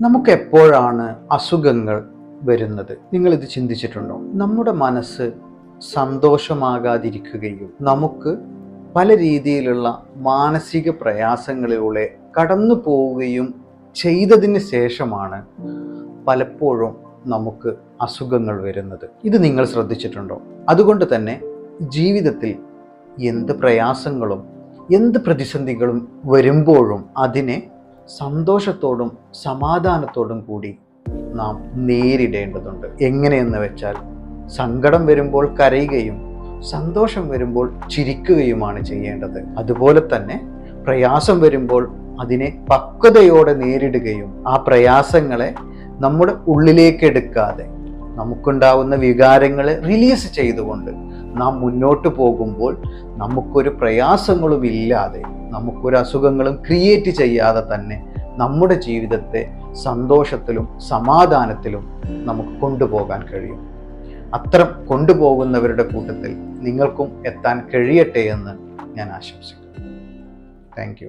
നമുക്ക് എപ്പോഴാണ് അസുഖങ്ങൾ വരുന്നത്? നിങ്ങൾ ഇത് ചിന്തിച്ചിട്ടുണ്ടോ? നമ്മുടെ മനസ്സ് സന്തോഷമാകാതിരിക്കുകയും നമുക്ക് പല രീതിയിലുള്ള മാനസിക പ്രയാസങ്ങളിലൂടെ കടന്നു പോവുകയും ചെയ്തതിന് ശേഷമാണ് പലപ്പോഴും നമുക്ക് അസുഖങ്ങൾ വരുന്നത്. ഇത് നിങ്ങൾ ശ്രദ്ധിച്ചിട്ടുണ്ടോ? അതുകൊണ്ട് തന്നെ ജീവിതത്തിൽ എന്ത് പ്രയാസങ്ങളും എന്ത് പ്രതിസന്ധികളും വരുമ്പോഴും അതിനെ സന്തോഷത്തോടും സമാധാനത്തോടും കൂടി നാം നേരിടേണ്ടതുണ്ട്. എങ്ങനെയെന്ന് വെച്ചാൽ, സങ്കടം വരുമ്പോൾ കരയുകയും സന്തോഷം വരുമ്പോൾ ചിരിക്കുകയുമാണ് ചെയ്യേണ്ടത്. അതുപോലെ തന്നെ പ്രയാസം വരുമ്പോൾ അതിനെ പക്വതയോടെ നേരിടുകയും ആ പ്രയാസങ്ങളെ നമ്മുടെ ഉള്ളിലേക്ക് എടുക്കാതെ നമുക്കുണ്ടാവുന്ന വികാരങ്ങളെ റിലീസ് ചെയ്തുകൊണ്ട് നാം മുന്നോട്ട് പോകുമ്പോൾ നമുക്കൊരു പ്രയാസങ്ങളും ഇല്ലാതെ, നമുക്കൊരു അസുഖങ്ങളും ക്രിയേറ്റ് ചെയ്യാതെ തന്നെ നമ്മുടെ ജീവിതത്തെ സന്തോഷത്തിലും സമാധാനത്തിലും നമുക്ക് കൊണ്ടുപോകാൻ കഴിയും. അത്തരം കൊണ്ടുപോകുന്നവരുടെ കൂട്ടത്തിൽ നിങ്ങൾക്കും എത്താൻ കഴിയട്ടെ എന്ന് ഞാൻ ആശംസിക്കുന്നു. Thank you.